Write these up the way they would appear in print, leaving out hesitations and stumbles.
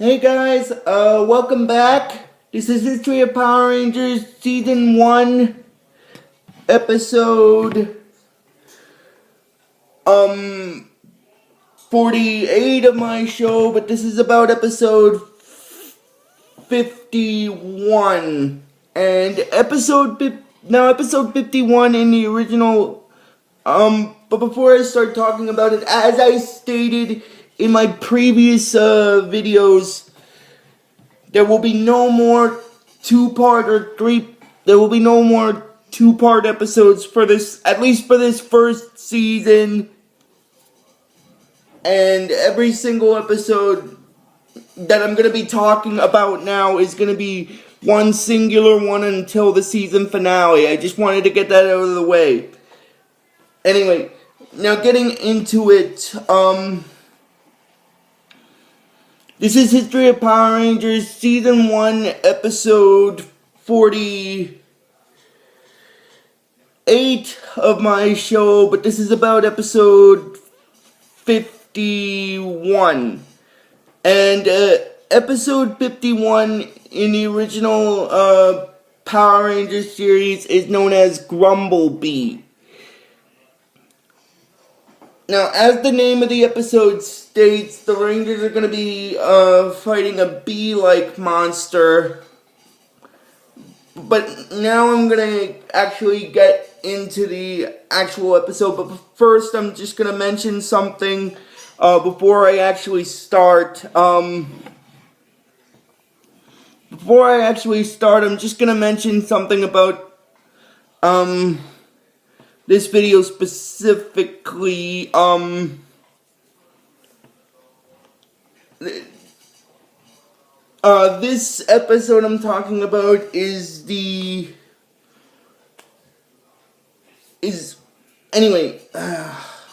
Hey guys, welcome back. This is History of Power Rangers Season 1, Episode, 48 of my show, but this is about Episode 51. And Episode 51 in the original, but before I start talking about it, as I stated in my previous, videos, there will be no more two-part episodes for this, at least for this first season. And every single episode that I'm going to be talking about now is going to be one singular one until the season finale. I just wanted to get that out of the way. Anyway, now getting into it, this is History of Power Rangers Season 1, Episode 48 of my show, but this is about Episode 51. And Episode 51 in the original Power Rangers series is known as Grumble Bee. Now, as the name of the episode states, the Rangers are going to be fighting a bee-like monster. But now I'm going to actually get into the actual episode. But first, I'm just going to mention something before I actually start. I'm just going to mention something about this video specifically. This episode I'm talking about anyway,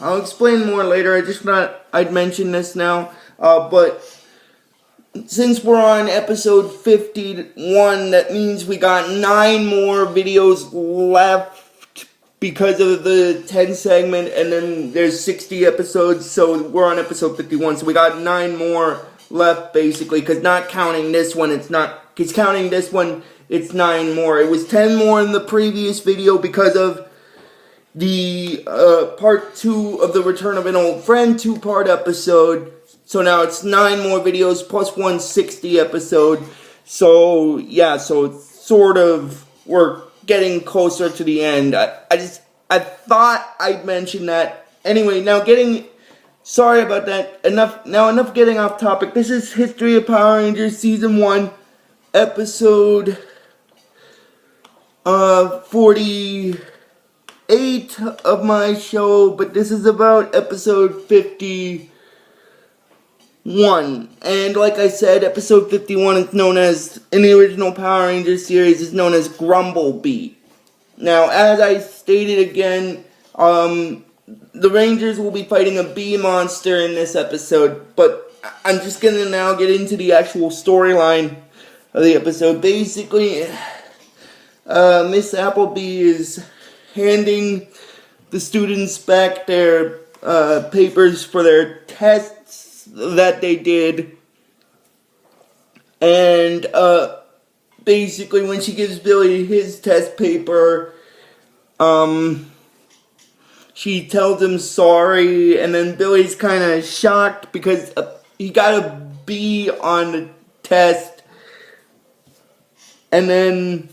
I'll explain more later. I just thought I'd mention this now, but since we're on episode 51, that means we got 9 more videos left because of the 10 segment, and then there's 60 episodes, so we're on episode 51, so we got 9 more left, basically, because not counting this one, it's 9 more. It was 10 more in the previous video because of the part 2 of the Return of an Old Friend 2-part episode, so now it's 9 more videos plus 160 episode, so yeah, so it's sort of, we're getting closer to the end. I thought I'd mention that. Anyway, sorry about that. Enough getting off topic. This is History of Power Rangers Season 1, Episode 48 of my show, but this is about Episode 51. And like I said, Episode 51 is known as, in the original Power Rangers series, is known as Grumble Bee. Now, as I stated again, the Rangers will be fighting a bee monster in this episode, but I'm just going to now get into the actual storyline of the episode. Basically, Miss Appleby is handing the students back their papers for their tests that they did, and basically when she gives Billy his test paper, she tells him sorry, and then Billy's kind of shocked because he got a B on the test, and then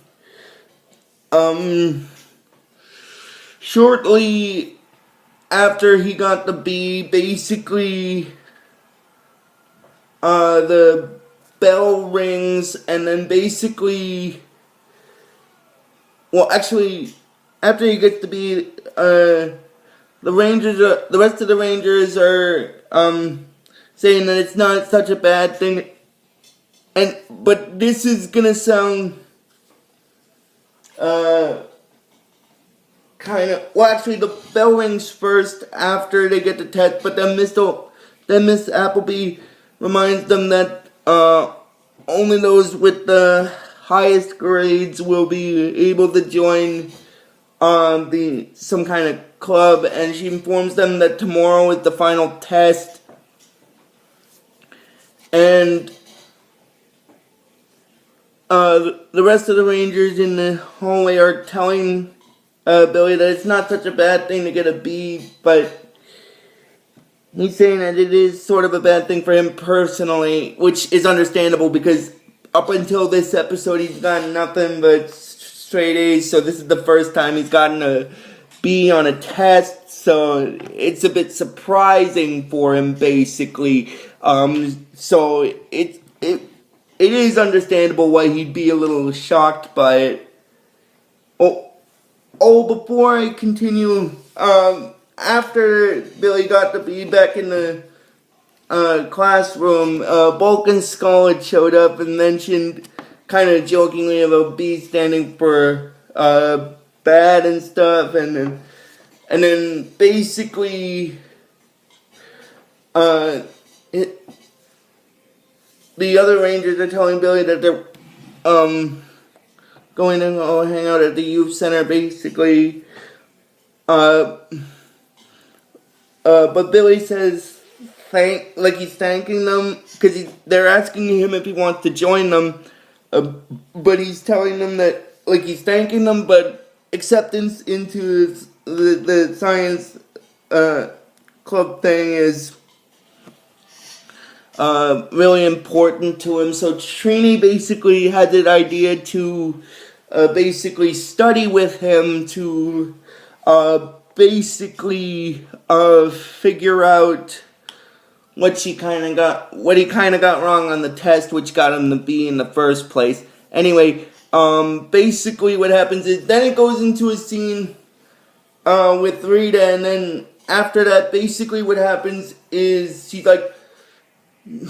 shortly after he got the B, basically the bell rings, and then basically, well, actually, after he gets the B, the rest of the Rangers are saying that it's not such a bad thing, but this is gonna sound kind of, well, actually, the bell rings first after they get the test, but then Miss Appleby reminds them that only those with the highest grades will be able to join some kind of club, and she informs them that tomorrow is the final test, and the rest of the Rangers in the hallway are telling Billy that it's not such a bad thing to get a B, but he's saying that it is sort of a bad thing for him personally, which is understandable because up until this episode he's gotten nothing but straight A's, so this is the first time he's gotten a B on a test, so it's a bit surprising for him basically. So it is understandable why he'd be a little shocked by it. Before I continue, after Billy got to be back in the classroom, Bulk and Skull had showed up and mentioned, kind of jokingly, about B standing for bad and stuff, and then basically, the other Rangers are telling Billy that they're going to go hang out at the youth center, basically. But Billy says he's thanking them because they're asking him if he wants to join them. But he's telling them that he's thanking them, but acceptance into the science club thing is really important to him. So Trini basically had the idea to basically study with him to basically figure out what he kind of got wrong on the test, which got him the B in the first place. Anyway, basically what happens is then it goes into a scene with Rita, and then after that, basically what happens is she's like, you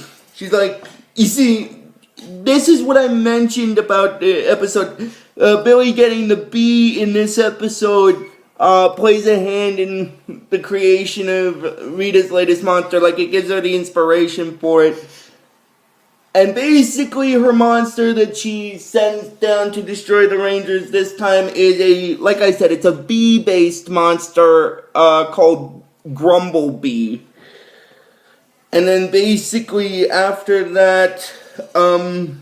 see, this is what I mentioned about the episode. Billy getting the B in this episode plays a hand in the creation of Rita's latest monster. It gives her the inspiration for it. And basically her monster that she sends down to destroy the Rangers this time is like I said, it's a bee-based monster called Grumble Bee. And then basically after that, and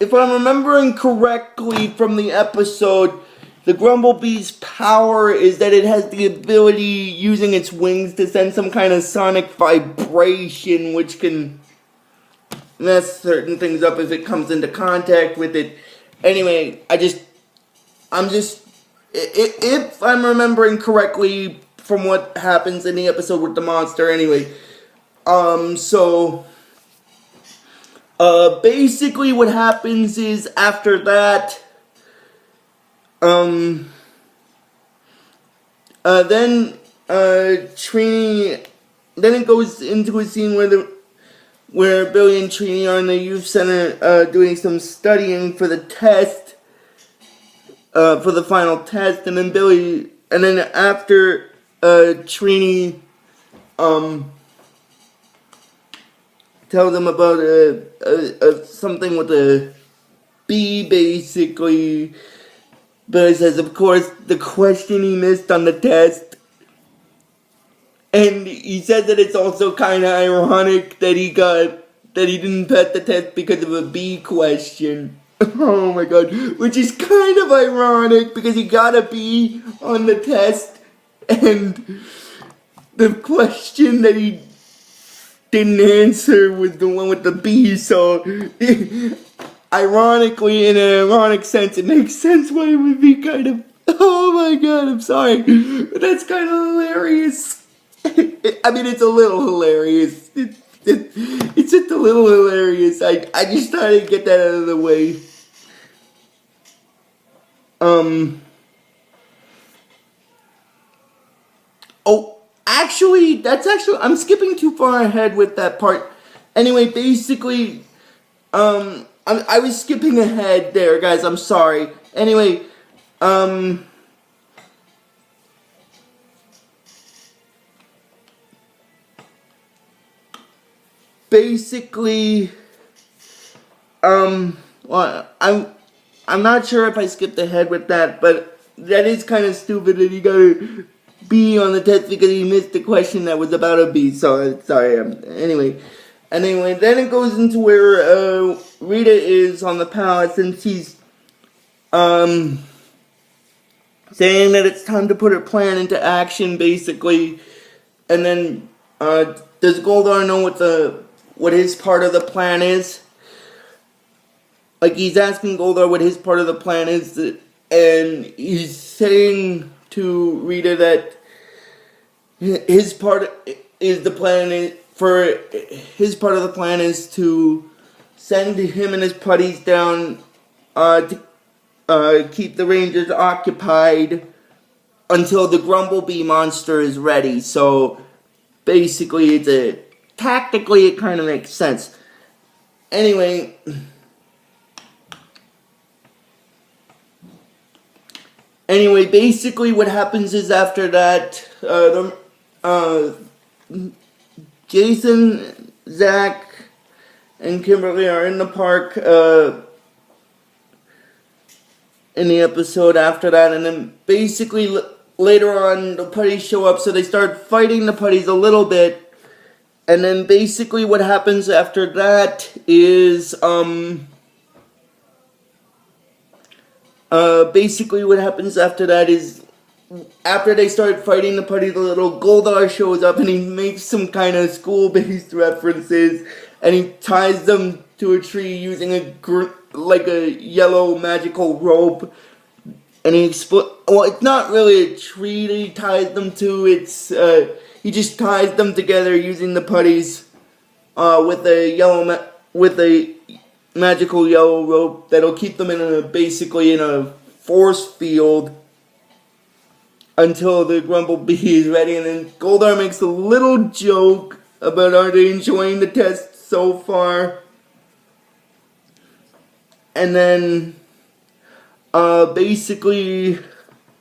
if I'm remembering correctly from the episode, the Grumble Bee's power is that it has the ability, using its wings, to send some kind of sonic vibration, which can mess certain things up if it comes into contact with it. Anyway, if I'm remembering correctly from what happens in the episode with the monster, anyway. Basically what happens is after that, then Trini, then it goes into a scene where Billy and Trini are in the youth center, doing some studying for the test, for the final test, and then after, Trini, tell them about something with a bee, basically. Billy says, of course, the question he missed on the test. And he says that it's also kind of ironic that he didn't pass the test because of a bee question. Oh my god. Which is kind of ironic because he got a B on the test. And the question that he didn't answer was the one with the B, so ironically, in an ironic sense, it makes sense why it would be kind of, oh my god, I'm sorry, but that's kind of hilarious. I mean, it's a little hilarious. It's just a little hilarious. I just thought I'd get that out of the way. I'm skipping too far ahead with that part. Anyway, basically, I was skipping ahead there, guys, I'm sorry. Anyway, basically, well, I'm not sure if I skipped ahead with that, but that is kind of stupid that he got a B on the test because he missed the question that was about a B, so sorry, anyway. Anyway, then it goes into where Rita is on the palace, and she's saying that it's time to put her plan into action, basically. And then does Goldar know what his part of the plan is? Like, he's asking Goldar what his part of the plan is, and he's saying to Rita that his part is the plan for his part of the plan is to send him and his putties down to keep the Rangers occupied until the Grumble Bee monster is ready. So basically, tactically it kind of makes sense. Anyway, basically what happens is after that, Jason, Zach, and Kimberly are in the park in the episode after that, and then basically later on the putties show up, so they start fighting the putties a little bit, and then basically what happens after that is after they start fighting the putties a little, Goldar shows up and he makes some kind of school-based references, and he ties them to a tree using a yellow magical rope, and it's not really a tree that he ties them to, he just ties them together using the putties with a magical yellow rope that'll keep them basically in a force field until the Grumble Bee is ready. And then Goldar makes a little joke about, are they enjoying the test so far? And then basically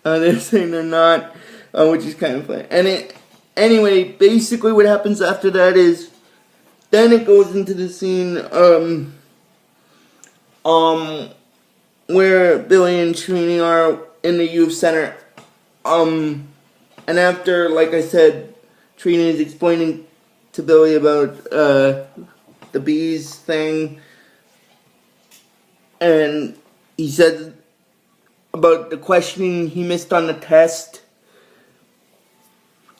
they're saying they're not, which is kind of funny. And anyway, basically what happens after that is then it goes into the scene where Billy and Trini are in the youth center. And after, like I said, Trini is explaining to Billy about the bees thing, and he said about the questioning he missed on the test.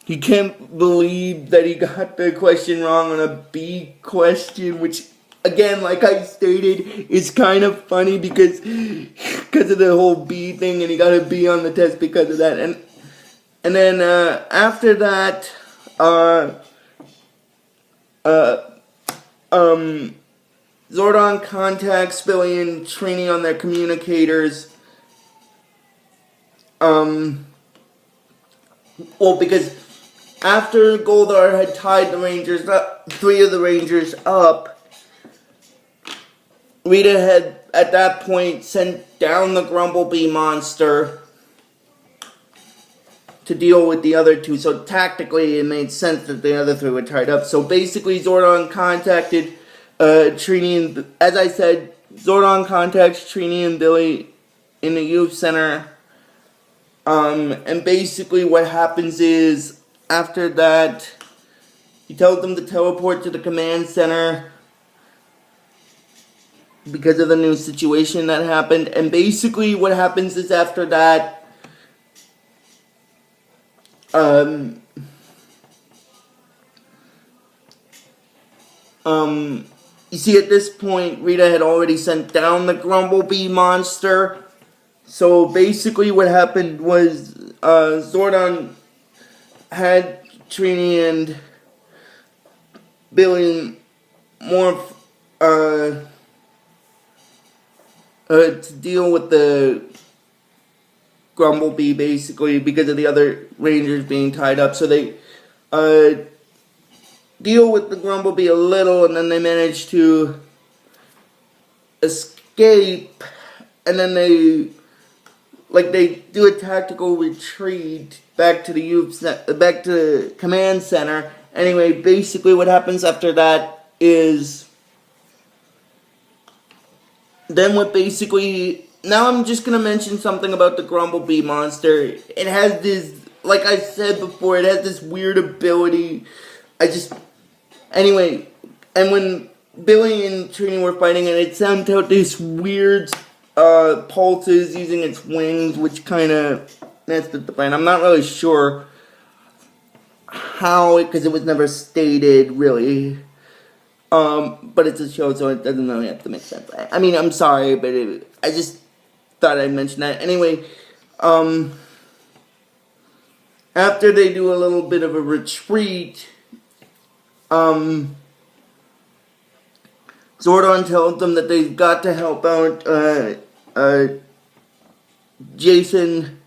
He can't believe that he got the question wrong on a bee question, which, again, like I stated, is kind of funny because of the whole bee thing, and he got a B on the test because of that. And then after that, Zordon contacts Billy and Trini on their communicators. Because after Goldar had tied the Rangers up, 3 of the Rangers up, Rita had, at that point, sent down the Grumble Bee monster to deal with the other 2. So tactically, it made sense that the other 3 were tied up. So basically, Zordon contacted Trini and, as I said, Zordon contacts Trini and Billy in the youth center. And basically what happens is, after that, he tells them to teleport to the command center because of the new situation that happened. And basically what happens is, after that, you see, at this point, Rita had already sent down the Grumble Bee monster. So basically what happened was Zordon had Trini and Billy morph to deal with the Grumble Bee, basically, because of the other Rangers being tied up. So they deal with the Grumble Bee a little, and then they manage to escape, and then they do a tactical retreat back to the command center. Anyway, basically what happens after that is, now I'm just going to mention something about the Grumble Bee monster. It has this, like I said before, it has this weird ability. Anyway, and when Billy and Trini were fighting, and it sent out these weird pulses using its wings, which kind of messed with the fight. I'm not really sure how, because it was never stated really. But it's a show, so it doesn't really have to make sense. I mean, I'm sorry, but I just thought I'd mention that. Anyway, after they do a little bit of a retreat, Zordon tells them that they've got to help out Jason,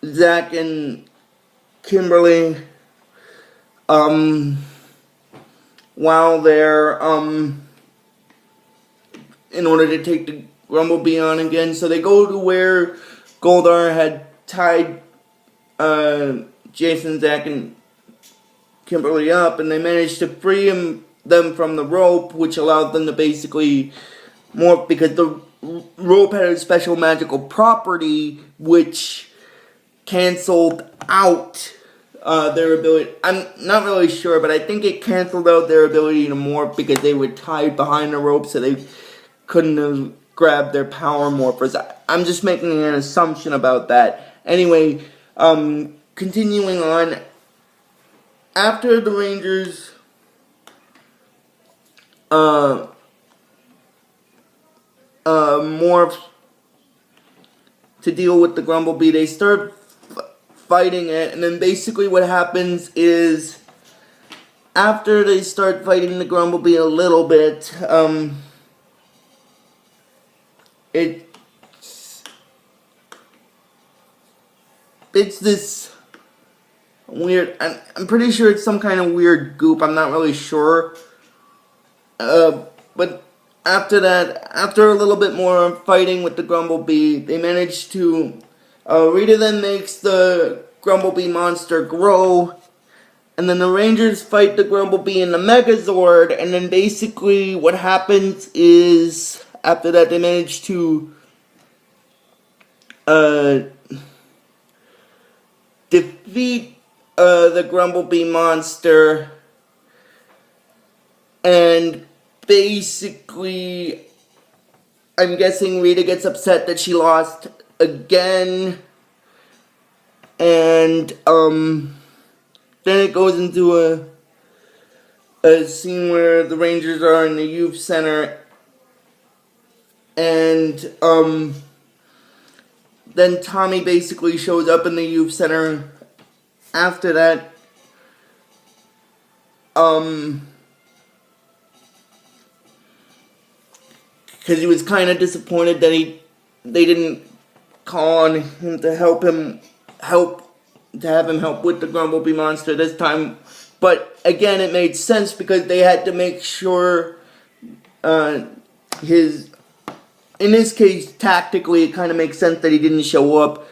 Zach, and Kimberly while they're in order to take the Grumble Bee on again. So they go to where Goldar had tied Jason, Zach, and Kimberly up, and they managed to free them from the rope, which allowed them to basically morph, because the rope had a special magical property which canceled out their ability. I'm not really sure, but I think it canceled out their ability to morph because they were tied behind the rope, so they couldn't have grabbed their power morphers. I'm just making an assumption about that. Anyway, continuing on, after the Rangers morph to deal with the Grumble Bee, they start fighting it, and then basically what happens is, after they start fighting the Grumble Bee a little bit, it's this weird, I'm pretty sure it's some kind of weird goop, I'm not really sure, but after that, after a little bit more fighting with the Grumble Bee, they manage to, Rita then makes the Grumble Bee monster grow, and then the Rangers fight the Grumble Bee in the Megazord, and then basically what happens is, after that they manage to defeat the Grumble Bee monster, and basically, I'm guessing Rita gets upset that she lost again, and then it goes into a scene where the Rangers are in the youth center, and then Tommy basically shows up in the youth center after that, because he was kind of disappointed that they didn't call on him to have him help with the Grumble Bee monster this time. But again, it made sense because they had to make sure in this case, tactically, it kind of makes sense that he didn't show up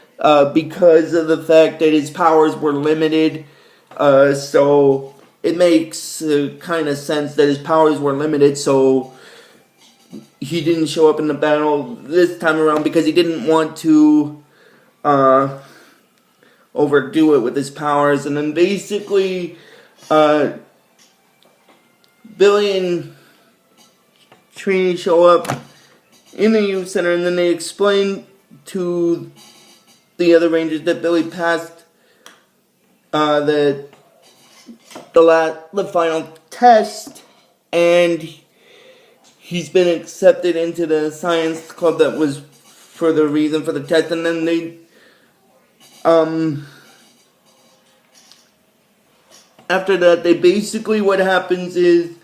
because of the fact that his powers were limited. So it makes kind of sense that his powers were limited, so he didn't show up in the battle this time around because he didn't want to overdo it with his powers. And then basically, Billy and Trini show up in the youth center, and then they explain to the other Rangers that Billy passed the final test, and he's been accepted into the science club that was for the reason for the test. And then they after that, they basically, what happens is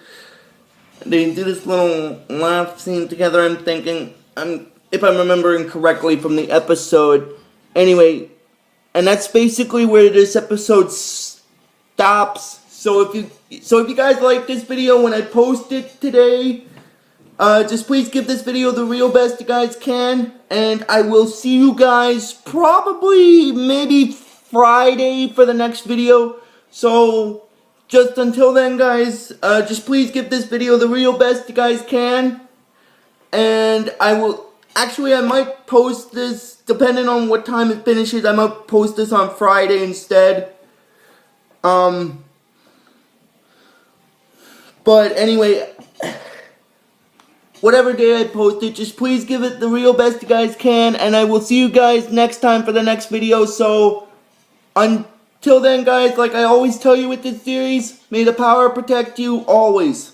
they do this little laugh scene together. I'm thinking, if I'm remembering correctly from the episode. Anyway, and that's basically where this episode stops. So if you guys like this video when I post it today, just please give this video the real best you guys can, and I will see you guys probably maybe Friday for the next video. So just until then, guys, just please give this video the real best you guys can, and I might post this, depending on what time it finishes, I might post this on Friday instead. But anyway, whatever day I post it, just please give it the real best you guys can, and I will see you guys next time for the next video. So, until then guys, like I always tell you with this series, may the power protect you always.